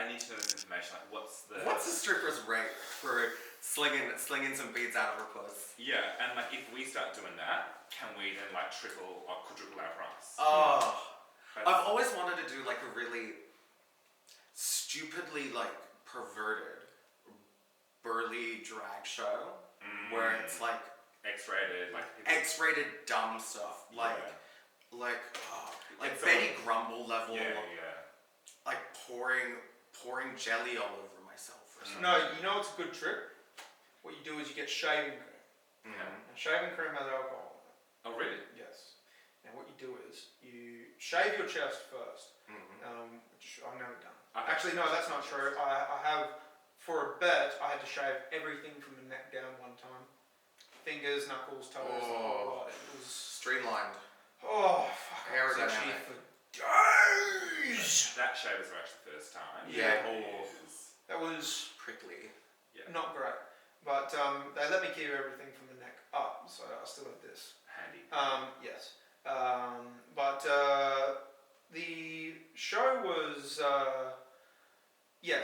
I need to know this information. Like, what's the stripper's rate for slinging some beads out of her puss? Yeah, and like if we start doing that, can we then like triple or quadruple our price? Oh, I've always wanted to do like a really stupidly like perverted, burly drag show where it's like X-rated dumb stuff like Betty Grumble level, like pouring jelly all over myself or something. No, you know what's a good trick? What you do is you get shaving cream. And shaving cream has alcohol in it. Oh really? Yes. And what you do is you shave your chest first, which I've never done. Actually, no, that's not true. I have, for a bet, I had to shave everything from the neck down one time. Fingers, knuckles, toes, the whole lot. It was streamlined. Oh, fuck. Aerodynamic. For days! That shave was actually the first time. Yeah. That was prickly. Yeah. Not great. But they let me keep everything from the neck up, so I still have this. Handy. Yes. But the show was,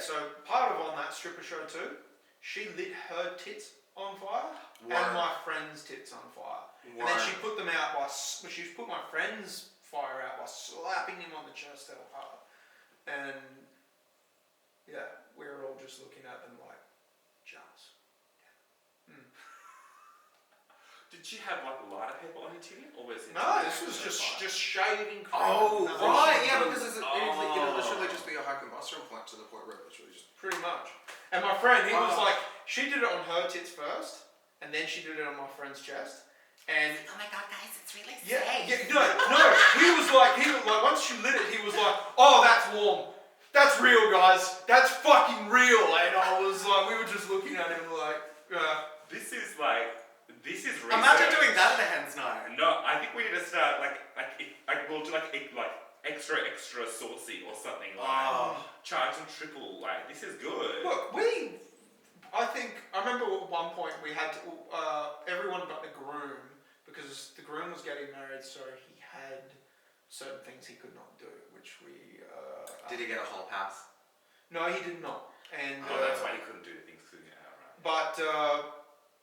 so part of on that stripper show too, she lit her tits on fire and my friend's tits on fire. And then she put them out she put my friend's fire out by slapping him on the chest hell hard. And yeah, we were all just looking at them like, jazz. Did you have like a lighter paper on your titty, or was it? No, this was just shaving cream. Oh, right, yeah, because it'll literally just be a high combustion point to the point where it literally just... Pretty much. And my friend, he was like, she did it on her tits first, and then she did it on my friend's chest. And oh my god, guys, it's really safe. No, he was like, once she lit it, he was like, oh, that's warm. That's real, guys. That's fucking real. And I was like, we were just looking at him like, This is research. Imagine doing that at a hen's night. No, I think we need to start we'll do like extra saucy or something charge and triple. Like this is good. Look, I remember at one point we had to, everyone but the groom, because the groom was getting married, so he had certain things he could not do, which we... Did he get a hall pass? No, he did not. And that's why he couldn't do the things right. But,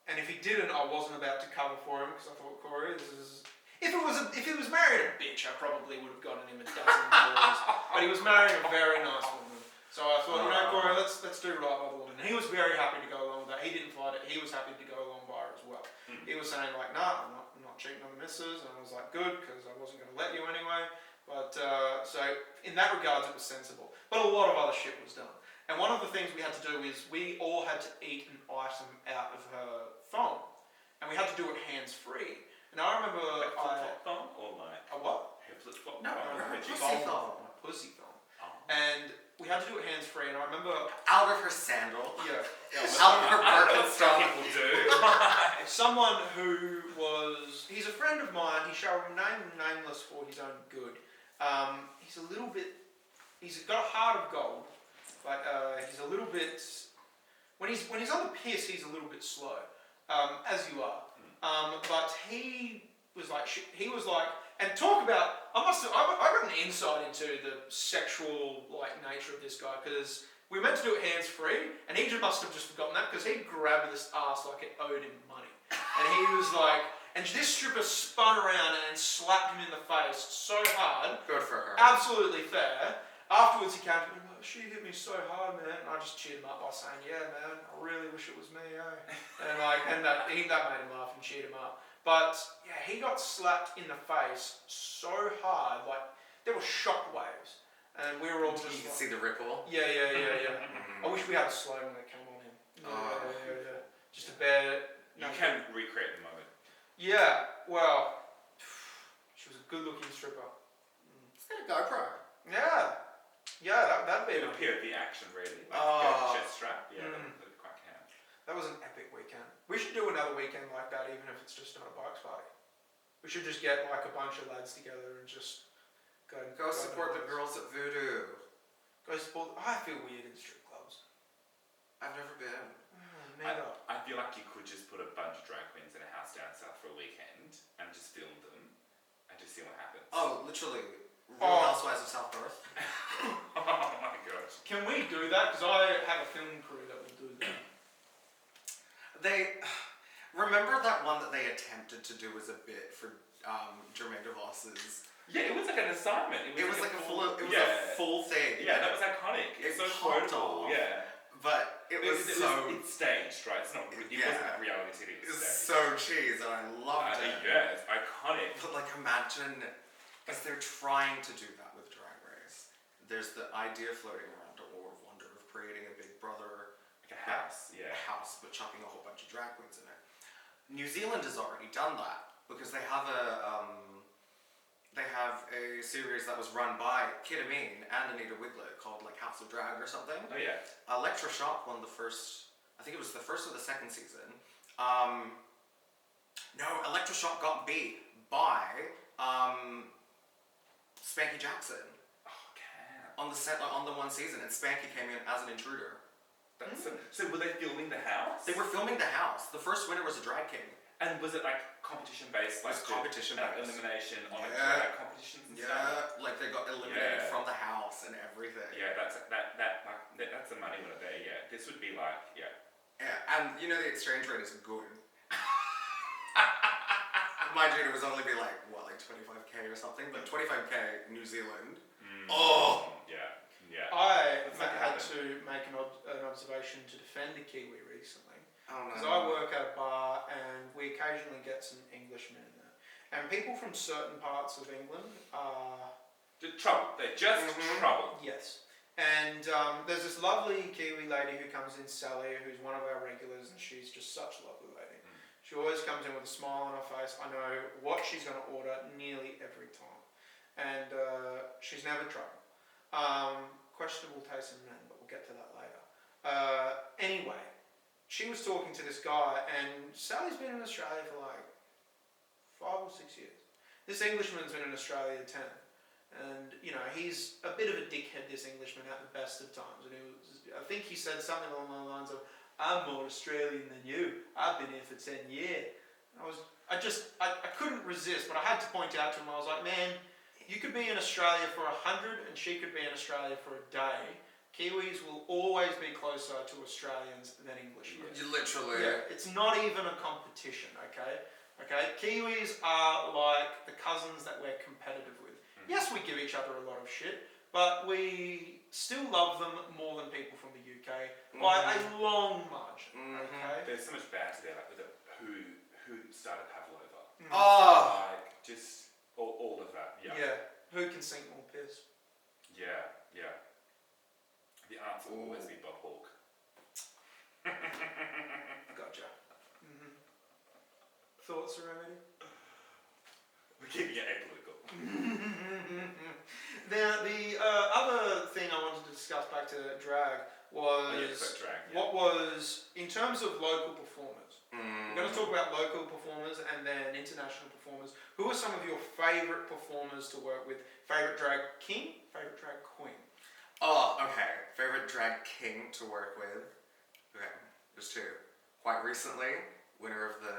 and if he didn't, I wasn't about to cover for him, because I thought, Corey, this is... If he was married a bitch, I probably would have gotten him a dozen dollars. But he was marrying a very nice woman. So I thought, Corey, let's do right by the woman. And he was very happy to go along with that. He didn't fight it. He was happy to go along by her as well. He was saying like, nah, I'm not cheating on the missus. And I was like, good, because I wasn't going to let you anyway. But, so in that regards, it was sensible. But a lot of other shit was done. And one of the things we had to do is we all had to eat an item out of her phone. And we had to do it hands-free. And I remember... A flip-flop phone or like... A what? A flip-flop No, phone? a pussy phone. A pussy phone. And we had to do it hands-free, and I remember... Out of her sandal. Yeah. Out of her Birkenstock. People do. Someone who was... He's a friend of mine. He shall remain nameless for his own good. He's a little bit... He's got a heart of gold. But he's a little bit... When he's on the piss, he's a little bit slow. As you are. But he was like... And talk about... I got an insight into the sexual nature of this guy, because we were meant to do it hands-free, and he must have just forgotten that, because he grabbed this ass like it owed him money. And he was like... And this stripper spun around and slapped him in the face so hard. Good for her. Absolutely fair. Afterwards he came to me and she hit me so hard, man. And I just cheered him up by saying, yeah, man, I really wish it was me, And that made him laugh and cheered him up. But yeah, he got slapped in the face so hard, there were shock waves. And we were all just... You can see the ripple? Yeah. I wish we had a slow-mo that came on him. Yeah. Just a bad... You can recreate the moment. Yeah, well, she was a good-looking stripper. It's got a GoPro. Yeah, that'd be... It appeared the action really. Chest strap. Yeah, that quite can. That was an epic weekend. We should do another weekend like that, even if it's just not a bikes party. We should just get a bunch of lads together and just go support the girls at Voodoo. Go support... I feel weird in strip clubs. I've never been. Neither. I feel like you could just put a bunch of drag queens in a house down south for a weekend and just film them and just see what happens. Oh, literally. Real Housewives of South Perth. Oh my gosh. Can we do that? Because I have a film crew that will do that. They remember that one that they attempted to do as a bit for Jermaine DeVos's. Yeah, it was like an assignment. It was like a full thing. Yeah, that was iconic. It's so quotable. Yeah. But it was it's staged, right? It's not. It wasn't reality TV. It was It's staged. so cheese, and I loved it. Yeah, it's iconic. But like, imagine if they're trying to do that with Drag Race. There's the idea floating around a World of Wonder of creating a Big Brother Like a house. Yeah. house, but chucking a whole bunch of drag queens in it. New Zealand has already done that because they have a series that was run by Kid Amin and Anita Wiglet called like House of Drag or something. Oh yeah. Electra Shock won the first. I think it was the first or the second season. No, Electra Shock got beat by Spanky Jackson on the one season, and Spanky came in as an intruder. So were they filming the house? They were filming the house. The first winner was a drag king. And was it like competition based? Like competition based. Elimination on like drag competitions and stuff? Like they got eliminated from the house and everything. Yeah, that's the money winner there. Yeah, this would be like and you know the exchange rate is good. Mind you, it was only be like 25k or something, but 25k New Zealand. Yeah. I had to make an observation to defend a Kiwi recently. Because I work at a bar and we occasionally get some Englishmen in there. And people from certain parts of England are... Trouble. They're just trouble. Yes. And there's this lovely Kiwi lady who comes in, Sally, who's one of our regulars, and she's just such a lovely lady. She always comes in with a smile on her face. I know what she's going to order nearly every time. And she's never trouble. Questionable taste in men, but we'll get to that later. Anyway, she was talking to this guy, and Sally's been in Australia for like 5 or 6 years. This Englishman's been in Australia 10. And, you know, he's a bit of a dickhead, this Englishman, at the best of times. And I think he said something along the lines of, I'm more Australian than you. I've been here for 10 years. And I couldn't resist, but I had to point out to him, I was like, man, you could be in Australia for 100 and she could be in Australia for a day. Kiwis will always be closer to Australians than Englishmen. Literally. Yeah, it's not even a competition, okay? Kiwis are like the cousins that we're competitive with. Yes, we give each other a lot of shit, but we still love them more than people from the UK by a long margin, okay? There's so much banter there, like with who started Pavlova. Like, just all of that, Yeah, who can sink more piss? Yeah. The answer will always be Bob Hawke. Gotcha. Thoughts, Serenity? We're keeping it apolitical. Now, the other thing I wanted to discuss back to drag was what was, in terms of local performers, we're going to talk about local performers and then international performers. Who are some of your favourite performers to work with? Favourite drag king? Favourite drag queen? Oh, okay. Favorite drag king to work with? Okay, there's two. Quite recently, winner of the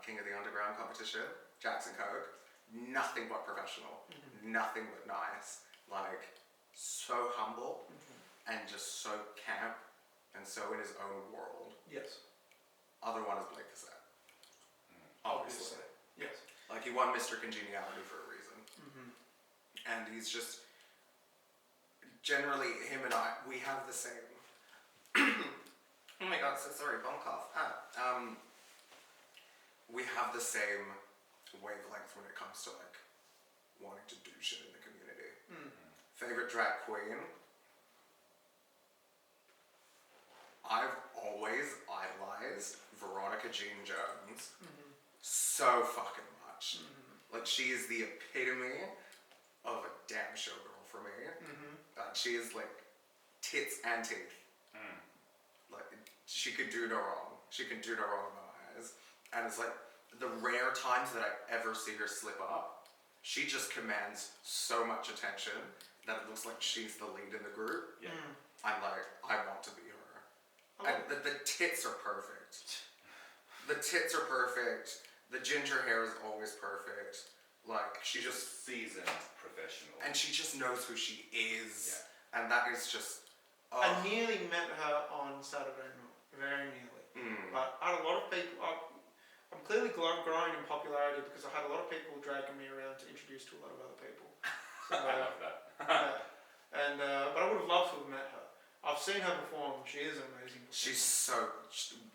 King of the Underground competition, Jackson Coke. Nothing but professional. Nothing but nice. Like, so humble and just so camp and so in his own world. Yes. Other one is Blake Cassette. Obviously. Yes. Like, he won Mr. Congeniality for a reason. And he's just... Generally, him and I, we have the same... oh my god, so sorry, bone cough. We have the same wavelength when it comes to, like, wanting to do shit in the community. Favorite drag queen? I've always idolized Veronica Jean Jones so fucking much. Like, she is the epitome of a damn showgirl for me. She is like tits and teeth. Like, she could do no wrong. She can do no wrong in my eyes. And it's like the rare times that I ever see her slip up, she just commands so much attention that it looks like she's the lead in the group. I'm like, I want to be her. And the tits are perfect. The tits are perfect. The ginger hair is always perfect. Like, she just... seasoned professional. And she just knows who she is. Yeah. And that is just... Oh. I nearly met her on Saturday night. Very nearly. But I had a lot of people... I'm clearly growing in popularity because I had a lot of people dragging me around to introduce to a lot of other people. So, I love that. and but I would have loved to have met her. I've seen her perform. She is an amazing performer. She's so...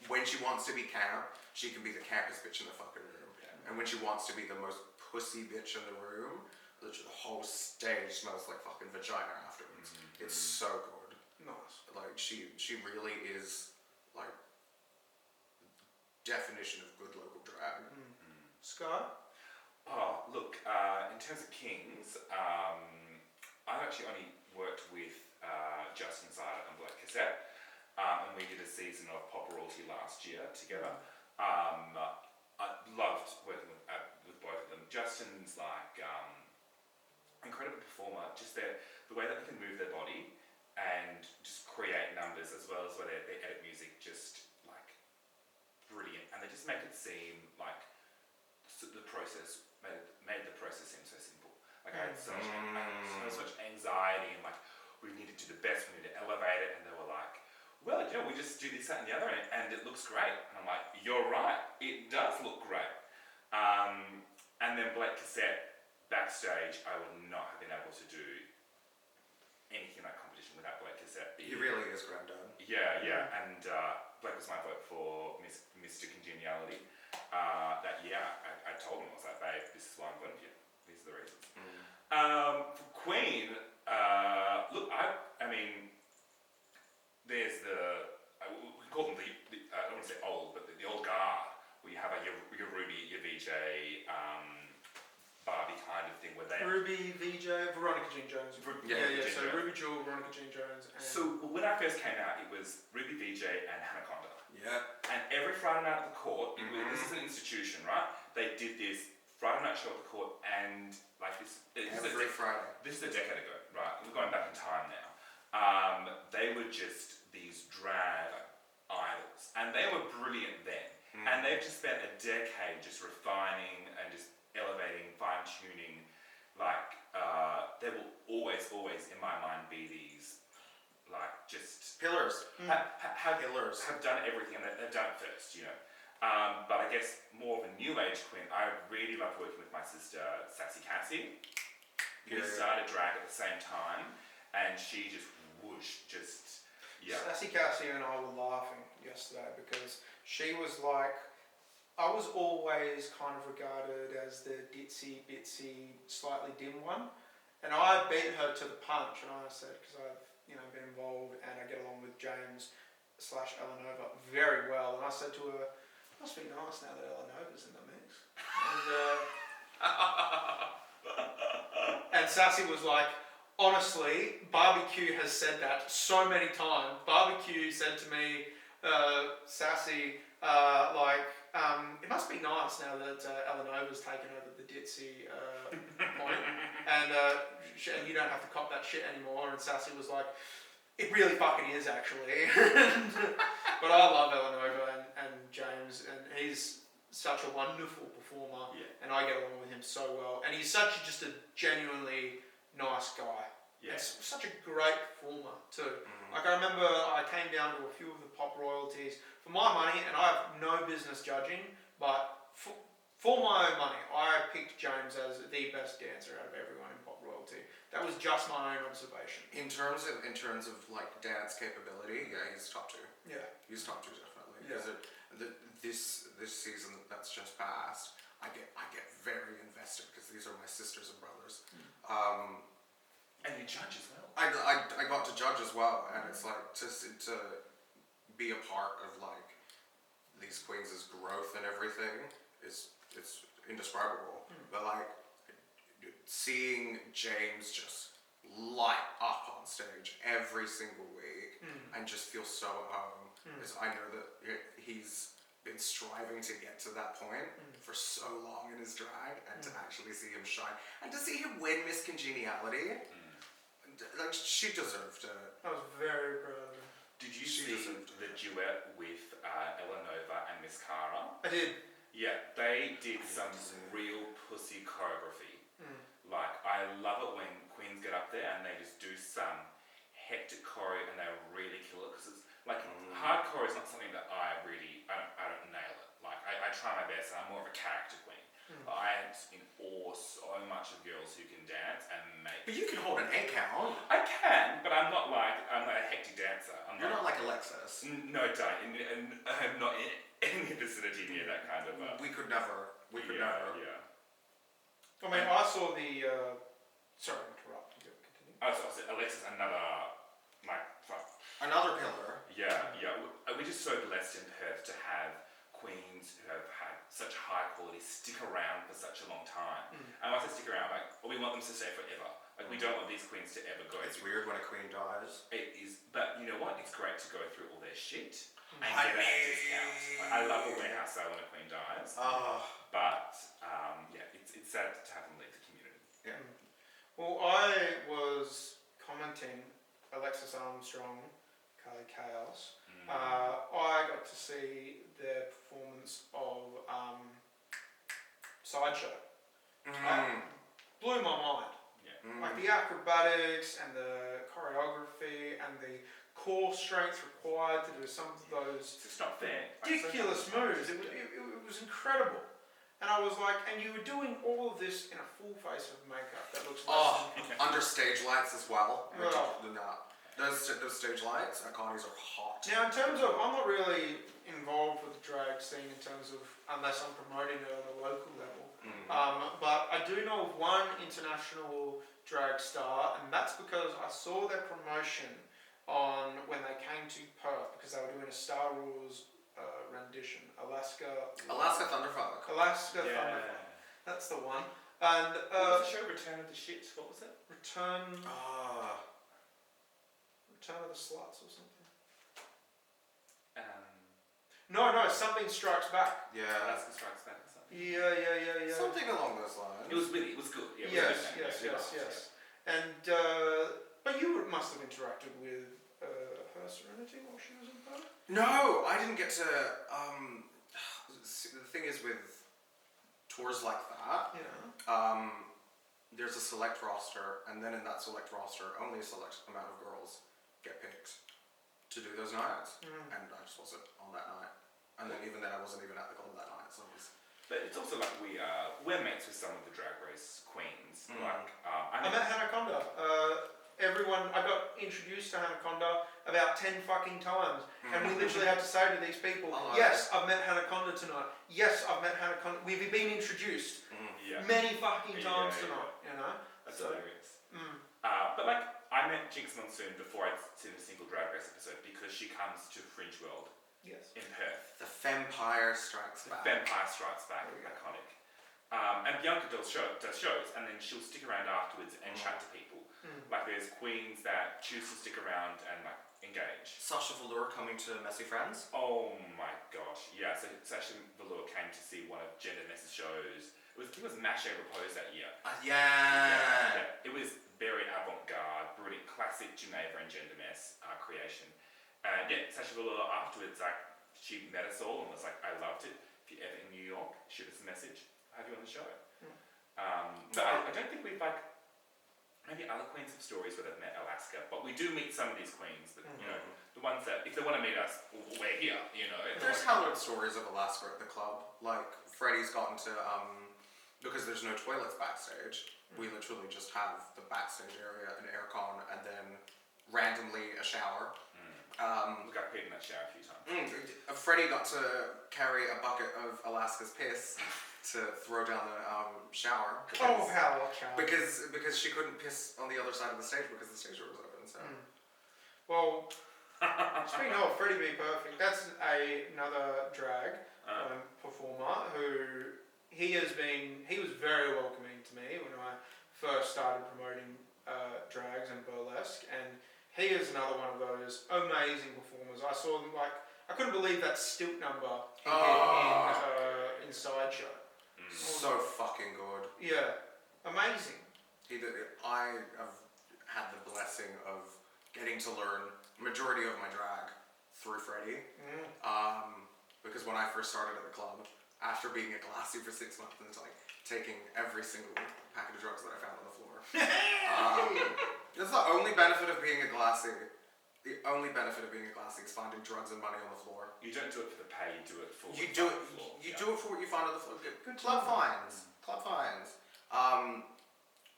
When she wants to be camp, she can be the campest bitch in the fucking room. Yeah. And when she wants to be the most pussy bitch in the room, the whole stage smells like fucking vagina afterwards. It's so good. Nice. Like, she really is, like, definition of good local drag. Skye? Oh, look, in terms of kings, I've actually only worked with Justin Sider and Black Cassette, and we did a season of Pop Royalty last year together. I loved working with both of them. Justin's like incredible performer, just the way that they can move their body and just create numbers, as well as where they edit music, just like brilliant, and they just make it seem like the process made the process seem so simple. Like I had so much anxiety, and like we need to do the best, we need to elevate it, and they were like, well, you know, we just do this, that, and the other, and it looks great. And I'm like, you're right, it does look great. And then Blake Cassette backstage, I would not have been able to do anything like competition without Blake Cassette. He really is granddad. Yeah, and Blake was my vote for Mr. Congeniality. That year, I told him, I was like, babe, this is why I'm voting for you. These are the reasons. For Queen, look, I mean, there's we call them I don't want to say old, but the old guard, where you have your Ruby, your VJ, Barbie kind of thing, where they... Ruby, VJ, Veronica Jean Jones. So Ruby Jewel, Veronica Jean Jones. And So when I first came out, it was Ruby, VJ, and Hanaconda. Yeah. And every Friday night at the court, this is an institution, right? They did this Friday night show at the court, and like this Every Friday. This is a decade ago, right? We're going back in time now. They were just these drag idols, and they were brilliant then. And they've just spent a decade just refining and just elevating, fine-tuning. Like, they will always, in my mind, be these, like, just... Pillars. Pillars. Have done everything, and they've done it first, you know. But I guess more of a new age queen, I really loved working with my sister, Sassy Cassie. We started drag at the same time, and she just whoosh, Sassy Cassie and I were laughing yesterday because she was like, I was always kind of regarded as the ditzy, bitsy, slightly dim one, and I beat her to the punch. And I said, because I've been involved and I get along with James / Elanova very well, and I said to her, must be nice now that Elanova's in the mix. And Sassy was like, honestly, Barbecue has said that so many times. Barbecue said to me, Sassy, it must be nice now that Elanova's taken over the ditzy point, and you don't have to cop that shit anymore. And Sassy was like, it really fucking is, actually. But I love Elanova and James, and he's such a wonderful performer, and I get along with him so well. And he's just a genuinely nice guy. And such a great performer too. Like, I remember I came down to a few of the pop royalties for my money, and I have no business judging, but for my own money, I picked James as the best dancer out of everyone in pop royalty. That was just my own observation. In terms of like dance capability, he's top two. Yeah, he's top two definitely. Yeah. This season that's just passed, I get very invested because these are my sisters and brothers. And you judge as well. I got to judge as well, and it's like to be a part of like these queens' growth and everything it's indescribable. But like seeing James just light up on stage every single week and just feel so at home, because I know that he's been striving to get to that point for so long in his drag, and to actually see him shine and to see him win Miss Congeniality. Like, she deserved it. I was very proud of her. Did you see the duet with Elanova and Miss Cara? I did. Yeah, they did some real pussy see choreography. Like, I love it when queens get up there and they just do some hectic choreo and they really kill it, because it's like hardcore is not something that I don't nail it. Like, I try my best, and I'm more of a character queen. But I am in awe so much of girls who can dance and make. But you can hold an 8 count. I can, but I'm not a hectic dancer. You're not like Alexis. No, don't. And I'm not in any vicinity near that kind of. We could never. Yeah. I mean, I saw the. Sorry to interrupt. Continue. Oh, so Alexis, another Another pillar. Yeah. We're just so blessed in Perth to have queens who have had such high quality stick around for such a long time. And when I say stick around, like, we want them to stay forever. Like, we don't want these queens to ever go. It's weird when a queen dies. It is, but you know what? It's great to go through all their shit and I get a discount. Like, I love a warehouse sale when a queen dies. But it's sad to have them leave the community. Yeah. Well, I was commenting Alexis Armstrong, Carly Chaos. I got to see their performance of Sideshow. Blew my mind. Like the acrobatics and the choreography and the core strength required to do some of those It's not fair. ridiculous moves. It was incredible. And I was like, and you were doing all of this in a full face of makeup that looks Under stage lights as well. Oh. Those stage lights at Connie's are hot. Now, in terms of, I'm not really involved with the drag scene in terms of, unless I'm promoting it on a local level. But I do know of one international drag star, and that's because I saw their promotion on when they came to Perth, because they were doing a Star Wars rendition. Alaska Thunderfuck. Thunderfuck. That's the one. And what was the show? Return of the Shit. What was it? Return of the Sluts or something. No, Something Strikes Back. Yeah. Alaska Strikes Back or something. Yeah. Something along those lines. It was good. Yeah, Yes. And but you must have interacted with her Serenity while she was in Varda? No, I didn't get to. The thing is with tours like that, there's a select roster, and then in that select roster, only a select amount of girls get picked to do those nights, and I just wasn't on that night. And then even then, I wasn't even at the club that night. So it was. But it's also like we're mates with some of the Drag Race queens. Like I met Hanaconda. I got introduced to Hanaconda about 10 fucking times, and we literally had to say to these people, "Yes, I've met Hanaconda tonight. Yes, I've met Hanaconda. We've been introduced many fucking times tonight." You know, that's hilarious. But like, I met Jinx Monsoon before I'd seen a single Drag Race episode because she comes to Fringe World. Yes. In Perth. The Vampire Strikes Back. Iconic. And Bianca does shows, and then she'll stick around afterwards and chat to people. Like, there's queens that choose to stick around and like engage. Sasha Velour coming to Messy Friends. Oh my gosh, yeah. So Sasha Velour came to see one of Gender Mess's shows. I think it was Mache Repose that year. Yeah. It was very avant-garde, brilliant, classic Geneva and Gender Mess creation. Sasha Velour afterwards, like, she met us all and was like, I loved it. If you're ever in New York, shoot us a message. I'll have you on the show. But I don't think we've, like, maybe other queens have stories where they've met Alaska, but we do meet some of these queens that, you know, the ones that, if they want to meet us, we're here, you know. There's hallowed stories of Alaska at the club. Like, Freddie's gotten to, because there's no toilets backstage, we literally just have the backstage area, an aircon, and then randomly a shower. Look, I've peed in that shower a few times. Freddie got to carry a bucket of Alaska's piss to throw down the shower. Because she couldn't piss on the other side of the stage because the stage door was open. So. Well, speaking of Freddie Be Perfect, that's another drag performer who he was very welcoming to me when I first started promoting drags and burlesque, and he is another one of those amazing performers. I saw them, like, I couldn't believe that stilt number he did in Sideshow. So fucking good. Yeah, amazing. I have had the blessing of getting to learn majority of my drag through Freddie. Because when I first started at the club, after being a glassy for 6 months and like taking every single packet of drugs that I found on the floor. That's the only benefit of being a glassy. The only benefit of being a glassy is finding drugs and money on the floor. You don't do it for the pay, you do it for You what's do on it. the floor. You do it for what you find on the floor. Good club finds. Club finds.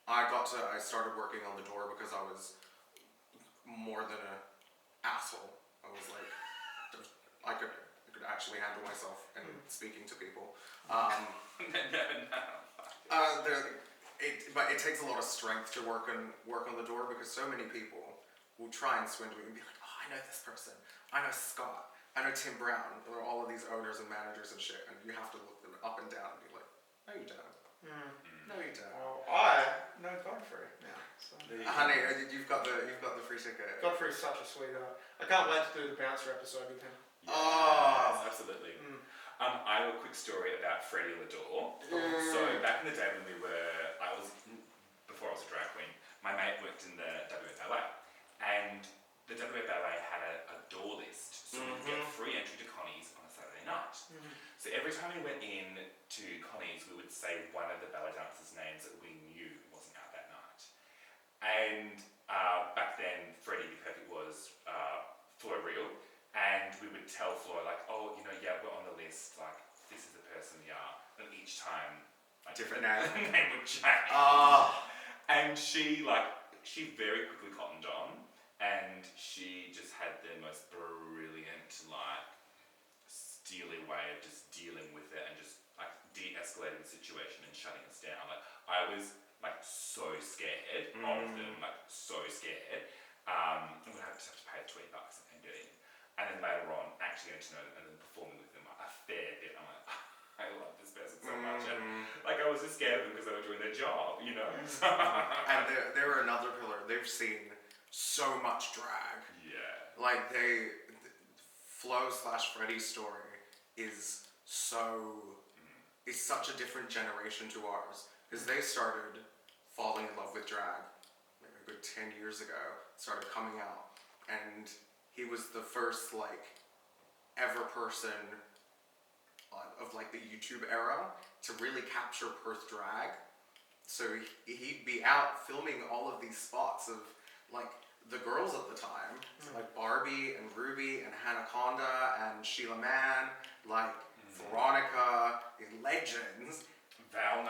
I started working on the door because I was more than an asshole. I was like, I could actually handle myself and speaking to people. No. But it takes a lot of strength to work on the door because so many people will try and swindle you and be like, oh, I know this person. I know Scott. I know Tim Brown. There are all of these owners and managers and shit, and you have to look them up and down and be like, no, you don't. No, you don't. Well, I know Godfrey now. So. Honey, you've got the free ticket. Godfrey's such a sweetheart. I can't wait to do the Bouncer episode with him. Yes, absolutely. I have a quick story about Freddie Lador. So back in the day when before I was a drag queen, my mate worked in the WA Ballet, and the WA Ballet had a door list, so we'd get free entry to Connie's on a Saturday night. So every time we went in to Connie's, we would say one of the ballet dancers' names that we knew wasn't out that night. And back then, Freddie the Perfect was Floor Real, and we would tell Floor like, oh, yeah, we're on the list, like this is the person we are, and each time like Different name. the name would change. And she very quickly cottoned on, and she just had the most brilliant, like, steely way of just dealing with it and just like de-escalating the situation and shutting us down. Like I was like so scared of them, like so scared. I'm gonna have to pay $20 and get in. And then later on, actually getting to know them and then performing with them like a fair bit. I'm like, I love this person so much. And like I was just scared of them because they were doing their job, you know? And they're another pillar. They've seen so much drag. Yeah. Like Flo/Freddie's story is such a different generation to ours. Because they started falling in love with drag like a good 10 years ago, started coming out. And he was the first like ever person of like the YouTube era to really capture Perth drag. So he'd be out filming all of these spots of like the girls at the time, so like Barbie and Ruby and Hanaconda and Sheila Mann, like Veronica, the legends. Val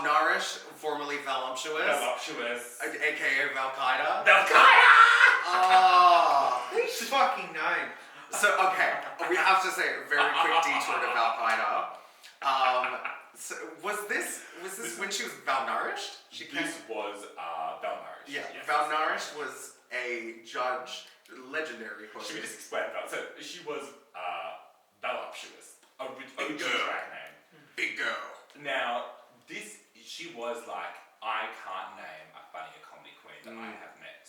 Nourish, formerly Voluptuous, aka Valkaida. Which fucking name? So okay, we have to say a very quick detour to Valkaida. So was this when she was Valnourished? This was Valnourished. Yeah, Valnourished was a judge, legendary quote. Should we just explain that? So she was Voluptuous, a Big girl. drag name. Big girl. Now, she was like, I can't name a funnier comedy queen that I have met.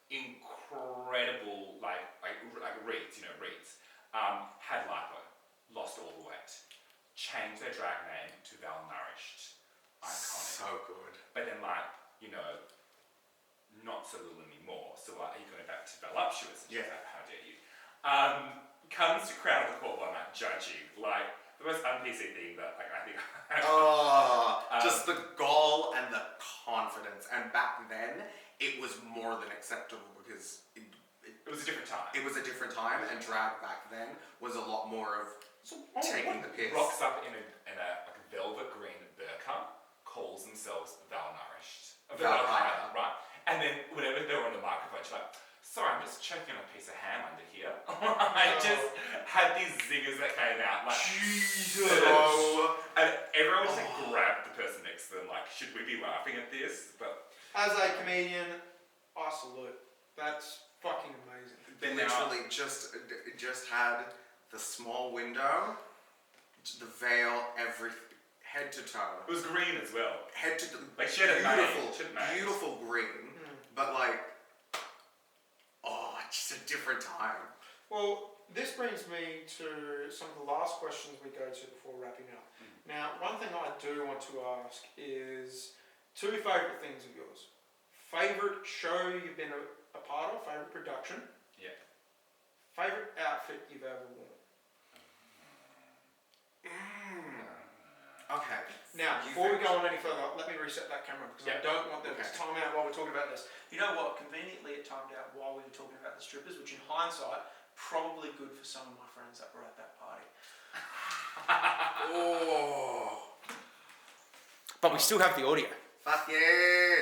Incredible, like Reeds, Reeds. Had lipo, lost all the weight, changed their drag name to Valnourished. Iconic. So good. But then not so little anymore. So are you going back to Voluptuous? Yeah. How dare you? Comes to Crown of the Court one night judging, like the most un-PC thing that like I think just the gall and the confidence. And back then, it was more than acceptable because it was a different time. It was a different time, and drag back then was a lot more of taking the piss. Rocks up in a like a velvet green burqa, calls themselves Valnourished. Valkaida. Right? And then whenever they were on the microphone, she's like, sorry, I'm just choking on a piece of ham under here. I just had these zingers that came out like Jesus. And everyone just grabbed the person next to them like, should we be laughing at this? But as a comedian, I salute. That's fucking amazing. They literally just had the small window, the veil, everything, head to toe. It was green as well. Head to like she had beautiful green, but like, just a different time. Well, this brings me to some of the last questions we go to before wrapping up. Now, one thing I do want to ask is 2 favourite things of yours. Favourite show you've been a part of, favourite production. Yeah. Favourite outfit you've ever worn. Now, You before we finish. go on any further, let me reset that camera because I Yeah. don't want them to Okay. time out while we're talking about this. You know what? Conveniently, it timed out while we were talking about the strippers, which in hindsight, probably good for some of my friends that were at that party. Oh. But we still have the audio. Fuck yeah.